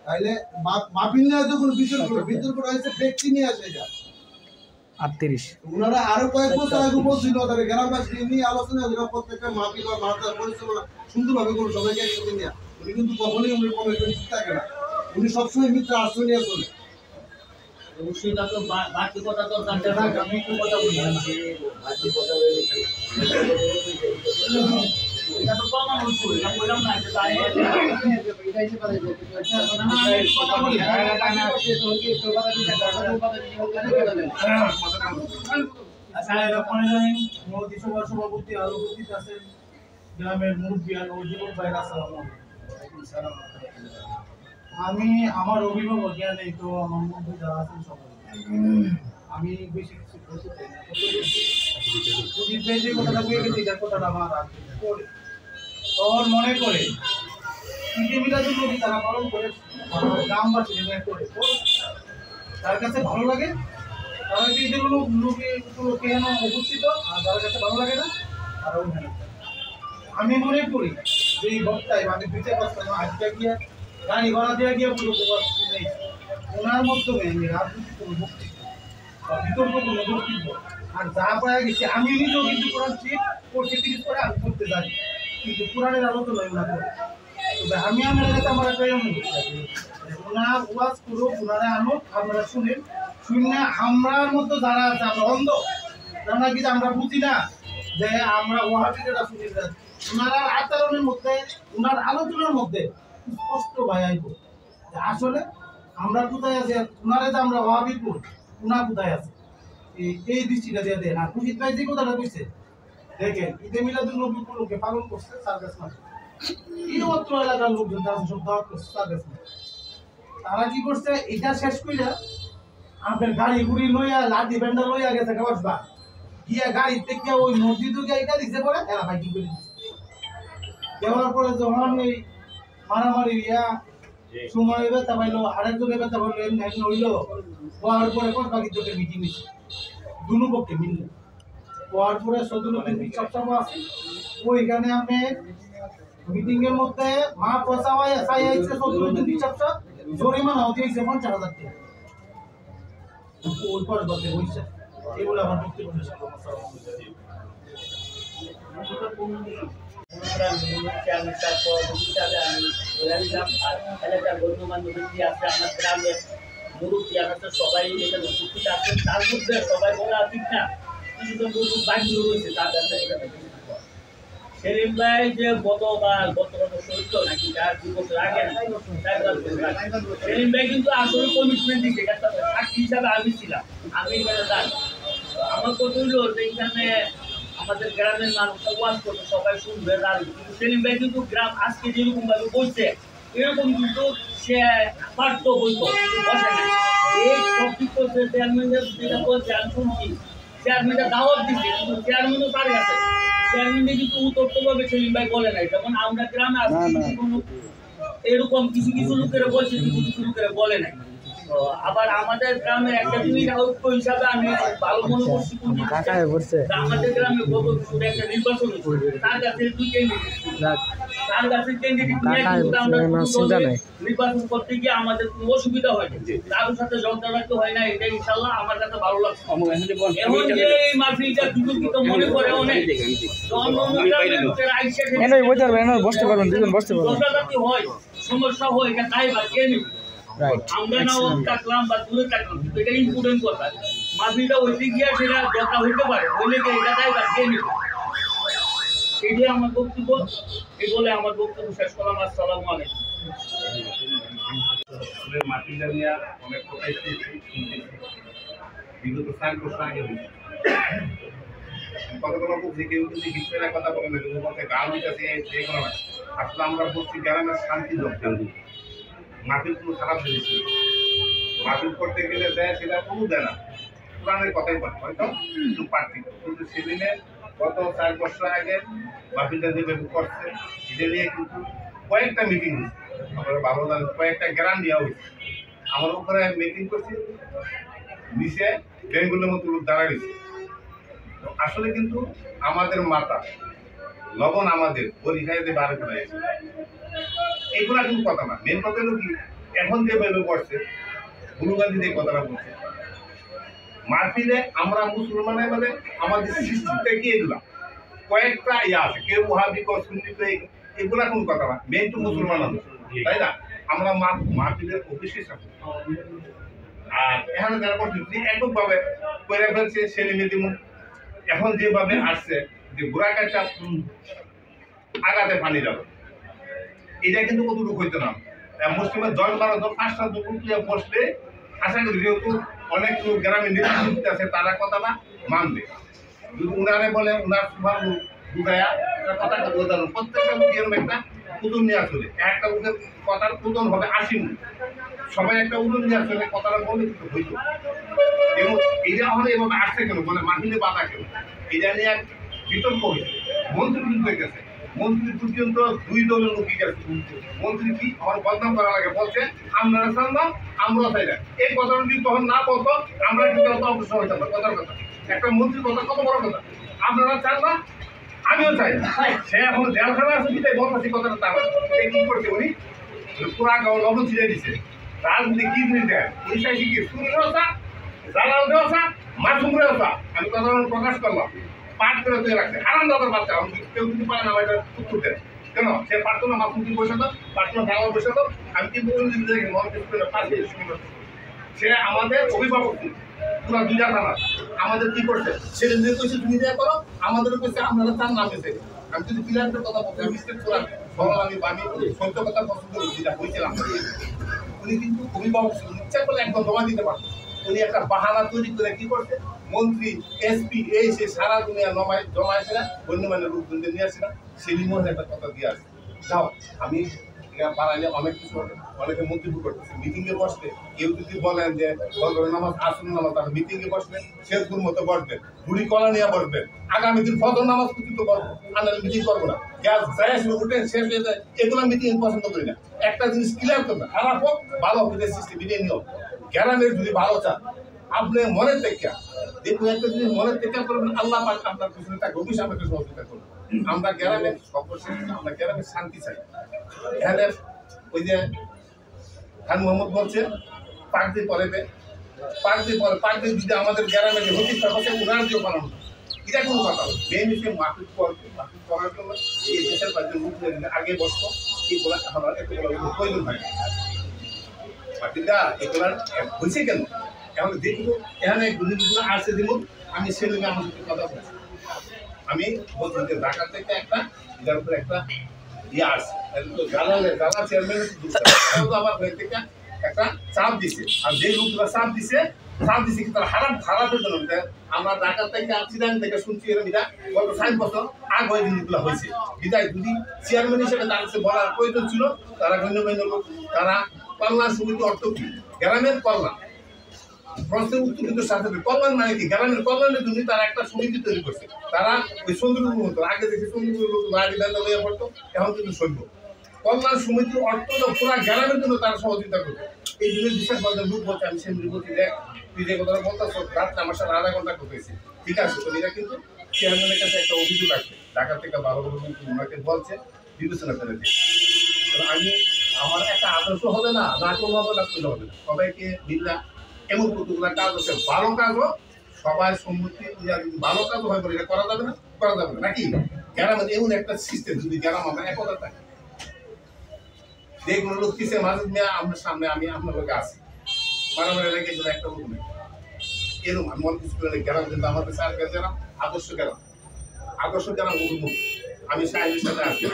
তাইলে মাহফিল নিয়ে যখন বিতর্ক হয়েছে ব্যক্তি নিয়ে আসে এটা 38 ওনারা আরো কয়েক বছর আগে বলছিল তাদের গ্রামবাসী নিয়ে আলোচনা হলো প্রত্যেকটা মাহফিল বা মাদ্রাসা পরিচালনা সুন্দরভাবে করে সবাইকে একসাথে নিয়ে উনি কিন্তু কখনোই উনি কমিটমেন্ট থাকে না উনি সবসময় মিত্র আশ্রয় নিয়ে চলে অবশ্যই তা তো বাড়তি কথা তো আমি একটু কথা বলি বাড়তি কথা এটা তো প্রমাণ হচ্ছে এটা বললাম না যে তাই আচ্ছা মোদি সভাপতি আরো উপস্থিত আছেন গ্রামের মুরব্বী আর জীবন ভাই আসসালামু আলাইকুম আমি আমার অভিভাবক জ্ঞানে তো আমার মধ্যে যারা আছেন সবাই আমি বেশি কিছু বলতে চাই না যদি যে কথাটা বলে গেছি যার কথাটা আমার করে তোর মনে করে ঈদে মিলাদুন নবী তারা পালন করে গ্রামবাসী করে তার কাছে ভালো লাগে তারা ঈদের নবী উপলক্ষে কেন উপস্থিত আর যার কাছে ভালো লাগে না তারা ওখানে আমি মনে করি যে এই বক্তায় আমি বিচার করতাম আজকে গিয়ে গাড়ি ভাড়া দিয়ে গিয়ে নেই ওনার মাধ্যমে আমি রাজনীতি কোনো বক্তব্য বা বিতর্ক কোনো বক্তব্য আর যা পাওয়া গেছে আমি নিজেও কিন্তু কোরআন করতে তিরিশ করে আমি করতে যাই কিন্তু কোরআনের আলোচনা ওনা করে তবে আমি আমার কাছে আমার একটাই অনুভূতি ওনার ওয়াজ করো ওনারা আনো আপনারা শুনেন শুনে আমরার মতো যারা আছে আমরা অন্ধ আমরা কি আমরা বুঝি না যে আমরা ওয়াহাবিরা শুনি ওনারা আচরণের মধ্যে ওনার আলোচনার মধ্যে স্পষ্ট ভাই আইব আসলে আমরা কোথায় আছি ওনারে যে আমরা ওয়াহাবি করি ওনার কোথায় আছে এই দৃষ্টিটা দিয়ে দেন আর পুজিত ভাই যে কথাটা কইছে দেখেন ঈদে মিলাদুন নবী উপলক্ষে পালন করছে সার্কাস মাঠে এই অত্র এলাকার লোকজন তারা সব দাওয়াত করছে সার্কাস মাঠে তারা কি করছে এটা শেষ কইরা আপনার গাড়ি গুড়ি লইয়া লাঠি ব্যান্ডা লইয়া গেছে কাবাসবা গিয়া গাড়ি থেকে ওই মসজিদে গিয়ে এটা দিছে পরে এরা ভাই কি করে দেওয়ার পরে যখন এই মারামারি ইয়া সময় ব্যথা পাইলো আরেকজনের ব্যথা পাইলো এমনি হইলো হওয়ার পরে কোন বাকি দুটো মিটিং হয়েছে দুনো পক্ষে মিললে হওয়ার পরে সদরুদ্দিন সব আছে ওইখানে আপনি মিটিং এর মধ্যে মা পচাওয়াই চাই আইছে সদরুদ্দিন সব জরিমানা হতে হয়েছে 50,000 টাকা ওই পরে বলতে হয়েছে এগুলো আমার বক্তব্য এলাকার গণ্যমান্য ব্যক্তি আছে আমার গ্রামের মুরব্বী আছে সবাই এখানে উপস্থিত আছেন তার মধ্যে সবাই বলা ঠিক না কিছুজন বাড়িগুলো রয়েছে তার কাছে সেলিম ভাই যে গত শহীদ নাকি 4-2 বছর আগে সেলিম ভাই কিন্তু আসলে কমিটমেন্ট দিচ্ছে সাক্ষী হিসাবে আমি ছিলাম, আমি এখানে জানি। আমার কথা হইল যে এখানে আমাদের গ্রামের মানুষরা ওয়াজ করতে সবাই শুনবে জানবে, কিন্তু সেলিম ভাই কিন্তু গ্রাম আজকে যেরকম ভাবে বলছে এরকম কিন্তু সে পারত বলতো, বসে না। এই টপিক করছে চেয়ারম্যানের যেটা বলছে আমি শুনছি, চেয়ারম্যানটা দাওয়াত দিচ্ছে কিন্তু চেয়ারম্যানও তার কাছে চেয়ারম্যানকে কিন্তু উত্তপ্তভাবে সেলিম ভাই বলে নাই। যেমন আমরা গ্রামে আছি এরকম কিছু কিছু লোকেরা বলছে, কিছু কিছু লোকেরা বলে নাই। আবার আমাদের গ্রামের একটা জিনিস ঐক্য হিসাবে আমি ভালো মনে করছি আমাদের গ্রামে গত কিছুটা একটা নির্বাচন তার কাছে 2 ক্যান্ডিডেট, তার কাছে ক্যান্ডিডেট নির্বাচন করতে গিয়ে আমাদের কোনো অসুবিধা হয়নি, কারোর সাথে ঝগড়া রাখতে হয় না। এটা ইনশাল্লাহ আমার কাছে ভালো লাগছে। এখন যে এই মাহফিলটা বিতর্কিত মনে করে অনেক বসতে পারবেন, দুজন বসতে পারবেন। হয় সমস্যা হয় এটা তাই বা কে নেবে, আমরা না থাকলাম বা দূরে থাকলাম, এটা ইম্পর্টেন্ট কথা। মাহফিলটা হইতে গিয়া সেটা দরকার হইতে পারে, হইলে এটা তাই বা কে নেবে, এটাই আমার বক্তব্য। এই বলে আমার বক্তব্য শেষ করলাম। আসসালামু আলাইকুম। মাটিটা নিয়ে অনেক কথাই বিগত 4 বছর আগে কতগুলো বলছি, কেউ কিন্তু হিস্ট্রির কথা বলে না, কিন্তু বলতে গান দিতেছে সেই কোনো না। আসলে আমরা বলছি গ্রামের শান্তি দরকার, মাটির কোনো খারাপ জিনিস নেই। মাটির করতে গেলে দেয় সেটা কোনো দেয় না, পুরাণের কথাই বলে হয়তো একটু পার্থক্য। কিন্তু সেদিনে গত 4 বছর আগে মাহফিলটা যেভাবে করছে এটা নিয়ে কিন্তু কয়েকটা মিটিং হয়েছে, আমরা ভালো জানি কয়েকটা গ্রাম দেওয়া হয়েছে। আমার উপরে মিটিং করছি, নিচে বেঙ্গলের মতো লোক দাঁড়াইছে। আসলে কিন্তু আমাদের মাতা লবণ আমাদের পরীক্ষায় বার করে এইগুলা কিন্তু কথা না। মেন কথা হলো কি, এখন যে ভাবে পড়ছে গুরুগান্ধী যে কথাটা বলছে মাহফিলে আমরা মুসলমানের মানে আমাদের সৃষ্টিটা কি এগুলা কয়েকটা আছে, কেউ ওয়াহাবি কেউ সুন্নি, এগুলা কোনো কথা না। মেন তো মুসলমান তাই না, আমরা মাহফিলের অফিসে থাকি। আর এখানে যারা করছে এককভাবে করে ফেলছে সেলিমে দিব, এখন যেভাবে আসছে যে গোড়াকাটা আগাতে পানি যাবে, এটা কিন্তু কতটুকু হইতো না। মুসলিমের 10-12 5টা দুপুরে বসলে আশা করি যেহেতু অনেক লোক গ্রামে নেতৃত্ব আছে তারা কথাটা মানবে। যদি উনারে বলে উনার সুভার বুঝায়া কথা বোঝানো, প্রত্যেকটা মুখের একটা ওজন নিয়ে আসলে একটা মুখের কথার ওজন হবে 80 মুখ, সবাই একটা ওজন নিয়ে আসলে কথাটা বলে কিন্তু হইতো। এবং এটা হলে এভাবে আসছে কেন, মানে মাহিলে বাধা কেন, এটা নিয়ে এক বিতর্ক হয়েছে। মন্ত্রী কিন্তু গেছে, মন্ত্রী পর্যন্ত 2 দলের লোকই গেছে। মন্ত্রী কি আমার বদনাম করা লাগে, বলছে আপনারা চান না আমরা চাই না। এই কথাটা যদি তখন না বলতো আমরা কিন্তু অত অগ্রসর হইতাম না। কথার কথা, একটা মন্ত্রীর কথা কত বড় কথা, আপনারা চান না আমিও চাই না। সে এখন জেলখানা আছে বিদায় বলতেছি কথাটা, তা কি করছে উনি পুরা গাঁও লবণ ছিঁড়ে দিচ্ছে। রাজনীতি কি জিনিস দেয়, উনি চাইছি কি সুরেও চা, জালাল দেওয়া চা, মাসুমরেও চা। আমি কথা প্রকাশ করলাম, পাঠ করে তুই রাখছে আনন্দাদার বাচ্চা, কেউ কিন্তু পারে না এটা উত্তর দেয় কেন, সে পারতো না মাসুম কি বসে তো, পারতো না গাঁও বসে তো। আমি কিন্তু সে আমাদের অভিভাবক পুরা 2টা থানা আমাদের কি করছে, ছেলেদের কইছে তুমি যা করো, আমাদের কইছে আপনারা চান না পেতে। আমি যদি পিলারের কথা বলতে আমি স্টেট করার সরল আমি সত্য কথা পছন্দ করি, যেটা হয়েছিলাম। উনি কিন্তু অভিভাবক ছিলেন, ইচ্ছা করলে একদম জমা দিতে পারতো। উনি একটা বাহানা তৈরি করে কি করছে, মন্ত্রী এসপি এই সে সারা দুনিয়া জমা আসে না, গণ্যমান্য লোকজনদের নিয়ে আসে না। সেলিমোহন একটা কথা দিয়ে আসে, যাও আমি পাড়াইলে অনেক কিছু অনেকে মন্তব্য করতেছে। মিটিংয়ে বসলে কেউ যদি বলেন যে নামাজ আসল নামাজ, তাহলে মিটিংয়ে বসলে শেষগুর মতো বসবেন, বুড়ি কলা নিয়ে বসবেন। আগামী দিন ফজর নামাজ পর্যন্ত করবো, আমরা মিটিং করবো না। গ্যাস যাই আসলে উঠে শেষ হয়ে যায়, এগুলো মিটিং পছন্দ করি না। একটা জিনিস ক্লিয়ার করবেন, খারাপ হোক ভালো হোক, সিস্টেম মিটিং নিয়ম। গ্রামের যদি ভালো চান আপনি মনের থেকে দেখুন, একটা জিনিস মনের থেকে করবেন, আল্লাহ পাক আপনার পিছনে থাকে, অফিস আমাকে সহযোগিতা করবেন। আমরা গ্রামের সর্বশেষ আমরা গ্রামের শান্তি চাই। এখানে ওই যে খান মোহাম্মদ বলছে পাকদি পরে পাকদি যদি আমাদের গ্রামে যে হতিটা হচ্ছে উদাহরণ দিয়ে বানানো, এটা কোনো কথা হবে মেন হিসেবে মাহফিল করার জন্য এই দেশের বাড়িতে মুখ আগে বসতো, এগুলো এখন এতগুলো প্রয়োজন হয় মাহফিলটা এগুলো হয়েছে কেন। এখন দেখবো এখানে গুলিগুলো আসছে দিব, আমি সেদিকে আমার সাথে কথা বলছি, আমি বলছি যে ঢাকা থেকে একটা এটার উপরে একটা ইয়ে আসছে জানা চেয়ারম্যান আমার হয়ে থেকে একটা চাপ দিছে আর যে লোকগুলো চাপ দিছে কি তারা হারাপের জন্য আমরা ঢাকা থেকে চিরাং থেকে শুনছি এরকম এটা গত 60 বছর আগ হয়ে জিনিসগুলো হয়েছে বিদায় যদি চেয়ারম্যান হিসেবে তার কাছে বলার প্রয়োজন ছিল তারা গণ্যমান্য লোক তারা কল্যাণ সমিতি অর্থ কি গ্রামের কল্যাণ প্রশ্নের উত্তর কিন্তু সাথে কল্যাণ মানে কি গ্রামের কল্যাণের জন্য তারা একটা সমিতি তৈরি করছে তারা ওই সুন্দরবন মতো আগে দেখে সুন্দরবন লোক বাড়ি দাঁড়া হয়ে পড়তো এখন কিন্তু সভ্য কল্যাণ সমিতির অর্থ পুরা গ্রামের জন্য তারা সহযোগিতা করবে এই জন্য বিশ্বাস বাজার লোক বলছে আমি সেমনি বলছি দেখ তুই যে কথা বলতেছ রাত্রে আমার সাথে আধা ঘন্টা করতেছি ঠিক আছে তো এটা কিন্তু চেয়ারম্যানের কাছে একটা অভিযোগ আছে ঢাকা থেকে ভালো ভালো ওনাকে বলছে বিবেচনা করে দিয়ে আমি আমার একটা আদর্শ হবে না করলে হবে না করলে হবে না সবাইকে মিল্লা এমন কতগুলো কাজ আছে ভালো কাজও সবাই সম্মতি ভালো কাজও হয় বলে এটা করা যাবে না নাকি গ্রামের এমন একটা সিস্টেম যদি গ্রাম আমরা একতা থাকে যেগুলো লোক কিসে মাঝে নিয়ে আপনার সামনে আমি আপনার লোকে আসি মারামারি লেগে গেলে একটা লোক নেই এরকম আমি মনে কিছু করে গ্রাম কিন্তু আমাদের সার্কেল গ্রাম আদর্শ গ্রাম মুখ আমি সাহেবের সাথে আসি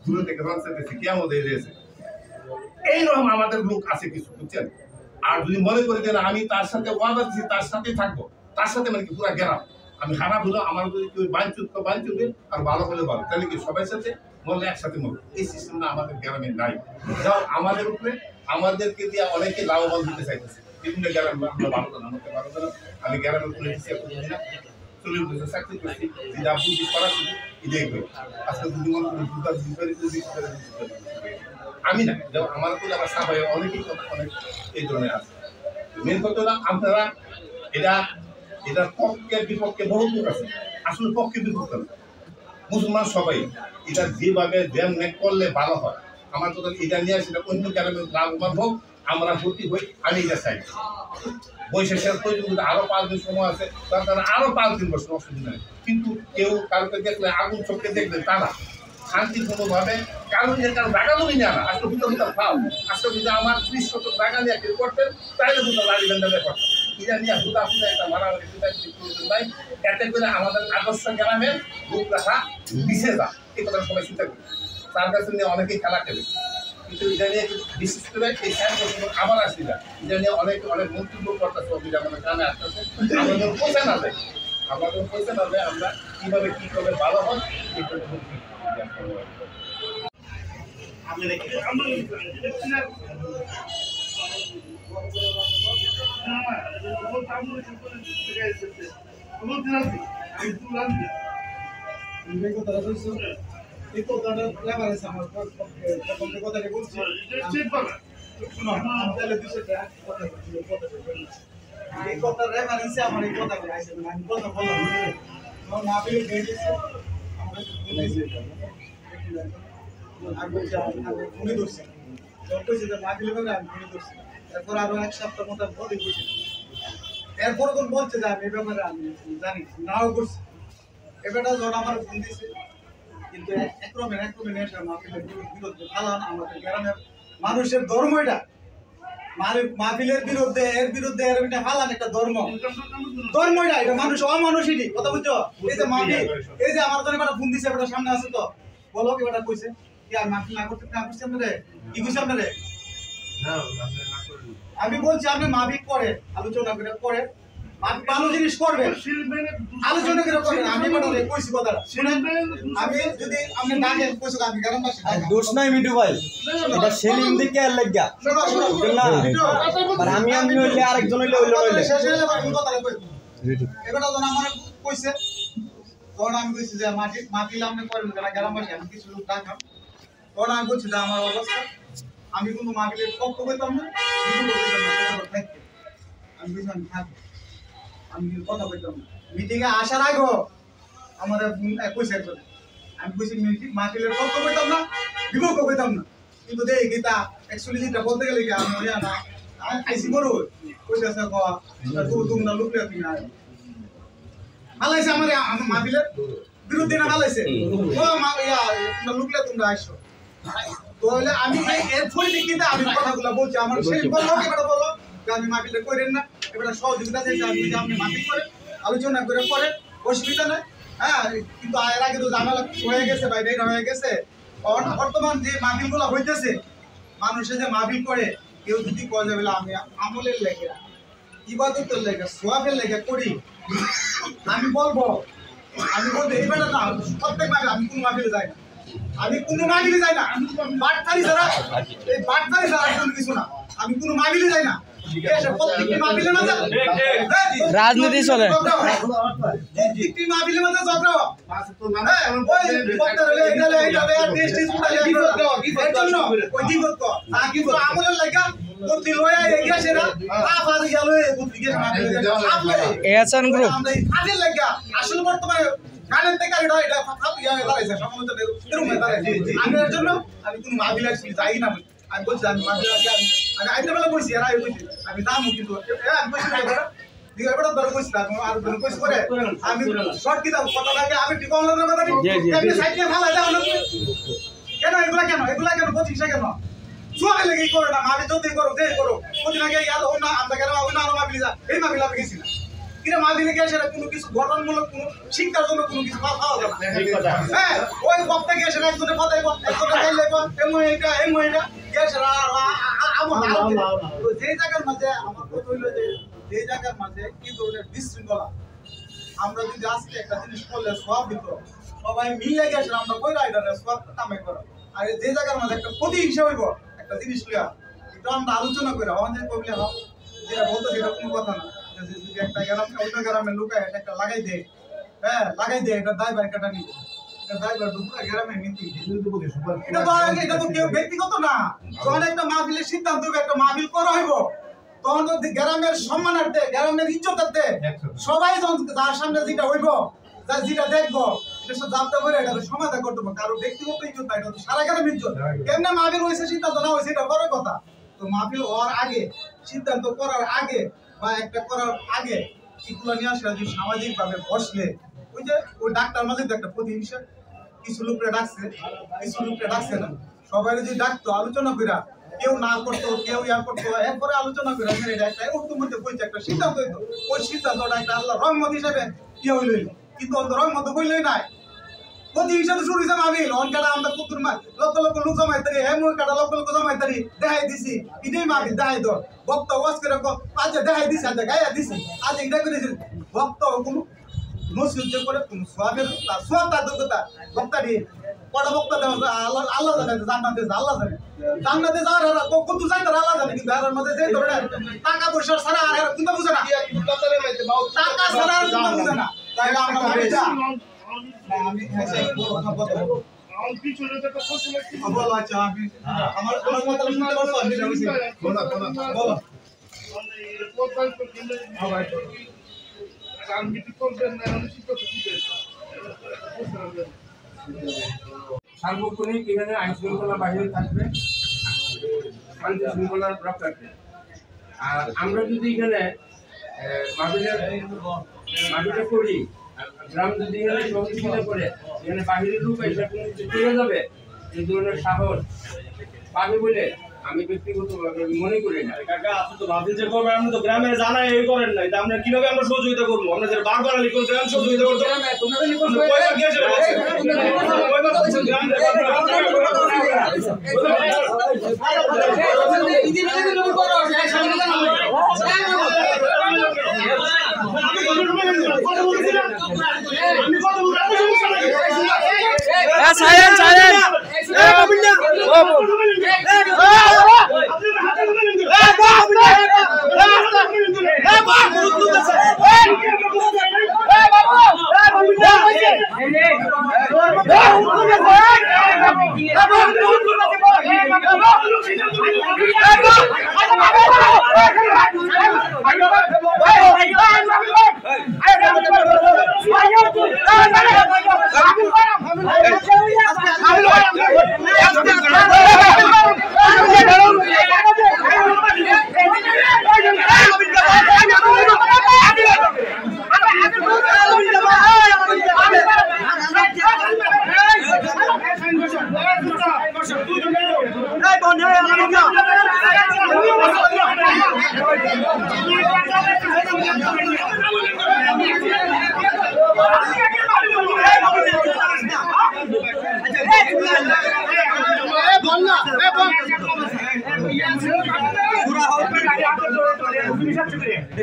দূরে থেকে রনসে দেখছি কেমন দিয়েছে এইরকম আমাদের লোক আছে কিছু বুঝছেন আর যদি মনে করি যে আমি তার সাথে ওয়াদা দিচ্ছি তার সাথেই থাকবো তার সাথে মানে কি পুরা গ্রাম আমি খারাপ হলো আমার যদি কেউ বাঞ্চুবে আর ভালো হলে ভালো তাহলে কি সবাই সাথে মরলে একসাথে মরবে এই সিস্টেমটা আমাদের গ্রামে নাই যাও আমাদের উপরে আমাদেরকে দিয়ে অনেকে লাভবান দিতে চাইতেছে বিভিন্ন গ্রামে আমরা ভালো না আমাকে ভালো না আমি গ্রামের উপরে না চলে উঠেছে চাকরি করছি যেটা বুঝি সরাসরি এটাই করি আজকে যদি মনে করি আমি না যেমন আমার উপরে আমার সাহায্য অনেকেই অনেক এই ধরনের আছে মেন কথা হলো আপনারা এটার পক্ষে বিপক্ষে বহু লোক আছে আসলে পক্ষে বিপক্ষে না মুসলমান সবাই এটা যেভাবে যেমন করলে ভালো হয় আমার কথা এটা নিয়ে সেটা অন্য গ্রামে লাভবান হোক আমরা ভর্তি হই আমি এটা চাই বৈশাখের প্রয়োজন আরো 5 দিন সময় আছে তারা আরো 5 দিন বসে অসুবিধা নেই কিন্তু কেউ কাউকে দেখলে আগুন চোখে দেখলে তারা শান্তিপূর্ণভাবে কারণ জায়গা জমি নেয় না আসলে ভিতর খাও আসলে যদি আমার 30 শতক জায়গা নিয়ে কেউ করতেন তাহলে দুটো লাড়ি বেন্দাবে করতেন এটা নিয়ে হুদা একটা মারামারি প্রয়োজন নাই এতে করে আমাদের আদর্শ গ্রামের রূপরেখা মিশে যা এই কথা সবাই চিন্তা করি তার কাছে নিয়ে অনেকেই খেলা খেলে কিন্তু এটা নিয়ে বিশেষ করে এই 60 বছর আবার আসছি না এটা নিয়ে অনেক মন্তব্য করতেছে অভিযোগ আমাদের গ্রামে আসতেছে আমাদের পয়সা না দেয় আমরা কিভাবে কি করলে ভালো হয় এই কথা রেফারেন্সে আমার এই কথা আছে আমি কথা বললাম আমার মা পেলে দিয়ে দিয়েছে আমরা আর বলছি আমি ফোনে ধরছি যখন কইছে যে মা পেলে আমি ফোনে ধরছি এরপর আরো 1 সপ্তাহ মতো পরে বসে এরপর কোন বলছে যে আমি এই ব্যাপারে আমি জানি নাও করছি এবারটা যখন আমার ফোন দিয়েছে কিন্তু একরকম এসে মা পেলে বিরুদ্ধে ফালান আমাদের গ্রামের মানুষের ধর্ম এটা মাহফিলের বিরুদ্ধে এর এটা ফালান একটা ধর্ম এটা মানুষ অমানুষই কথা বুঝছো এই যে মাহফিল এই যে আমার জন্য একটা ফোন দিছে এটা সামনে আছে তো বলো কি এটা কইছে কি আর মাহফিল না করতে না করছে আপনারে কি কইছে আপনারে আমি বলছি আপনি মাহফিল করে আলোচনা করে ভালো জিনিস করবেন আলোচনা করে করেন আমি বলে কইছি কথাটা শুনেন আমি যদি আপনি না গেন কইছো আমি গ্রাম বাসী দোষ নাই মিটু ভাই এটা সেলিম দিকে আর লাগা না আর আমি হইলে আরেকজন হইলে শেষ হয়ে যাবে কথাটা কই এবারে যখন আমার কইছে তখন আমি কইছি যে মাহফিল আপনি করেন যারা গ্রাম বাসী আমি কিছু লোক ডাকাম তখন আমি বলছি যে আমার অবস্থা আমি কোনো মাহফিলের পক্ষ কইতাম না বিপক্ষ কইতাম না আমি বুঝলাম থাকবো আমি কথা বলতাম মিটিং এ আসার আগে আমার কইছে আমি কইছি মাহফিলের পক্ষ কইতাম না বিপক্ষ কইতাম না কিন্তু দেই গীতা অ্যাকচুয়ালি যেটা বলতে গেলে কি আমি হইয়া না আইসি বড় কইতাছে কয়া তোমরা লুকলে তুমি না হালাইছে আমার মাহফিলের বিরুদ্ধে না হালাইছে ও মা ইয়া তোমরা লুকলে তোমরা আইছো তাহলে আমি এর পরিপ্রেক্ষিতে আমি কথাগুলো বলছি আমার সেই বললো কি কথা বললো আমি মাহফিলটা করেন না এবারে সহযোগিতা চাইছি আপনি মাহফিল করেন আলোচনা করে অসুবিধা নেই হ্যাঁ, কিন্তু এর আগে তো ঝামেলা হয়ে গেছে ভাই, এটা হয়ে গেছে। বর্তমান যে মাহফিলগুলো হইতেছে, মানুষে যে মাহফিল করে, কেউ যদি কয় যাবে আমি আমলের লেগে, ইবাদতের লেগে, সোয়াবের লেগে করি, আমি বলবো এইবার না, প্রত্যেক মাহফিল আমি কোনো মাহফিলে যাই না, আমি কোনো মাহফিলে যাই না, বাটখারি ছাড়া কোনো কিছু না, আমি কোনো মাহফিলে যাই না। রাজনীতি চলে আসলে বর্তমানে গানের থেকে আমি কোনো মাহফিলে যাই না, আমি বলছি আমি আমি আইতে বেলা বলছি এরা আমি দামও কিন্তু আমি শর্ট কি দাম কথা লাগে আমি ঠিক কেন এগুলা কেন পঁচিশটা কেন চুয়াবে লেগে করো না মাবি যদি করো যে করো প্রতিদিন আগে অন্য আমরা কেন অন্য আরো মাবিলি যা এই মাবিল আমি গেছি না কিনা মাবিলে গিয়ে সেটা কোনো কিছু গঠনমূলক কোনো শিক্ষার জন্য কোনো কিছু পাওয়া যাবে না। হ্যাঁ, ওই বক্তা গিয়ে সেটা একজনের কথাই একজনের যে জায়গার মাঝে আমার কথা হইলো যে জায়গার মাঝে কি ধরনের বিশৃঙ্খলা, আমরা যদি আজকে একটা জিনিস করলে সব দিত সবাই মিলে গেছে আমরা কইরা এটা সব কামাই করো, আর যে জায়গার মাঝে একটা প্রতিহিংসা হইব একটা জিনিস লিয়া এটা আমরা আলোচনা করে আমাদের কবলে যেটা বলতো সেটা কোনো কথা না, যদি একটা গ্রাম অন্য গ্রামের লোকায় একটা লাগাই দেয়, হ্যাঁ লাগাই দেয়, এটা দায় বাই কাটা নিবে, এটা দায় বাই পুরো গ্রামে নীতি, এটা তো কেউ ব্যক্তিগত না, যখন একটা মাহফিলের সিদ্ধান্ত একটা মাহফিল করা হইব তখন তো গ্রামের সম্মানার্থে গ্রামের ইজ্জতার্থে সবাই যার সামনে যেটা হইব যেটা দেখবো এটা সব জানতে পারে এটা সমাধান করতে হবে, কারো ব্যক্তিগত ইজ্জত না, এটা তো সারা গ্রামের ইজ্জত। কেমনে মাহফিল হয়েছে সিদ্ধান্ত না হয়েছে এটা বড় কথা, তো মাহফিল হওয়ার আগে সিদ্ধান্ত করার আগে বা একটা করার আগে এগুলো নিয়ে আসলে যদি সামাজিক ভাবে বসলে ওই যে ওই ডাক্তার মাঝে একটা প্রতিহিংসা কিছু লোকরা ডাকছে না, সবাই যদি ডাকতো আলোচনা করা কেউ না করতো কেউ ইয়া করতো এরপরে আলোচনা করে একটা সিদ্ধান্ত হইতো, ওই সিদ্ধান্তটা একটা আল্লাহ রহমত হিসাবে ইয়ে হইল, কিন্তু রহমত হইলই নাই প্রতিহিংসা তো শুরু হয়েছে মাহফিল অনকাটা আমরা কুকুর লক্ষ লক্ষ লোক জমাই তারি হেমুর কাটা লক্ষ লক্ষ জমাই তারি দেখাই দিছি এটাই মাহফিল দেখাই দো ভক্ত ওয়াজ করে আজ দেখাই দিছি আজ গাইয়া দিছি আজ এটা করেছি ভক্ত কোনো নসিহত করে কোনো সোয়াবের সোয়াব তার যোগ্যতা ভক্তাটি কটা বক্তা দেওয়া আল্লাহ জানে, জান্নাতে আল্লাহ জানে, জান্নাতে যাওয়ার কত যাই তারা আল্লাহ জানে, কিন্তু এর মধ্যে যে ধরনের টাকা পয়সা ছাড়া আর কিন্তু বুঝে না, টাকা ছাড়া আর কিন্তু বুঝে না, তাই আমরা আমি সার্বক্ষণিক এখানে আইন শৃঙ্খলা বাহিনী থাকবে, শান্তি শৃঙ্খলার রক্ষার্থে। আর আমরা যদি এখানে মাটিটা করি, গ্রাম যদি এখানে সহযোগিতা করে এখানে বাহিরের লোক এসে কোনো কিছু চলে যাবে এই ধরনের সাহস পাবে বলে আমি ব্যক্তিগতভাবে মনে করি না। কাকা আপনি তো ভাবছেন যে করবেন, আপনি তো গ্রামে জানাই এই করেন নাই, তা আমরা কিভাবে আমরা সহযোগিতা করবো? আমরা যে বারবার লিখুন গ্রাম সহযোগিতা করতে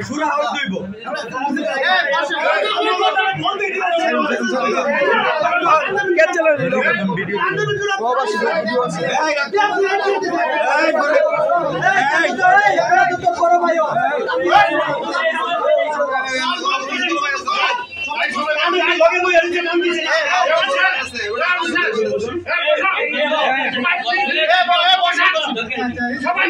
সুরা হাউস দইব কে চলে ভিডিও প্রবাসী ভিডিও আছে বড় ভাই আমি লগে মই এর নাম দিছি সবাই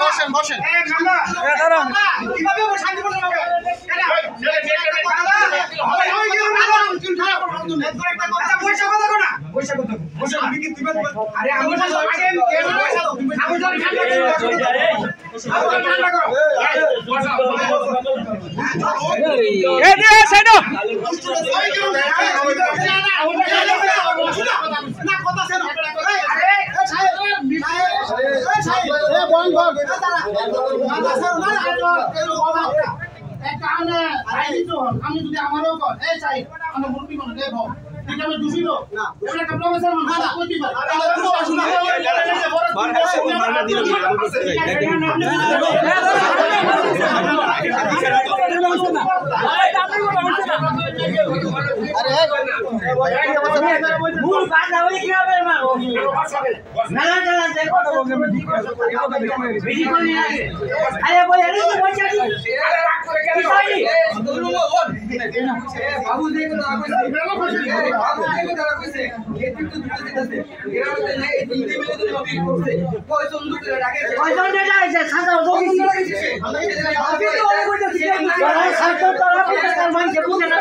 বসেন বসেন কিভাবে শান্তি বসে হবে আমি কি তুমি আরে আমি আমি যদি আমারও কর এই চাই আমরা মুরগি কোন দেব ঠিক আছে দূষিত না এটা কাপড় মেশার না না কইতে পারে মারনা দিল মূল বাধা হই কি হবে মারো না না না দেখো তো বেশি কোন নিয়ে আগে আরে বলে রে পয়সা দি বাবু দেখো তো বাবু দেখো তারা কইছে এটি তো দিতে দিতেছে এরা বলে না এই দিতে মিলে তো বিল করছে কয়জন দুটো ডাকে কয়জন ডেটা আছে সাদা জমি ছিল আমি তো ওরে কইতাছি সাদা তো আপনি কার মানছে বুঝে না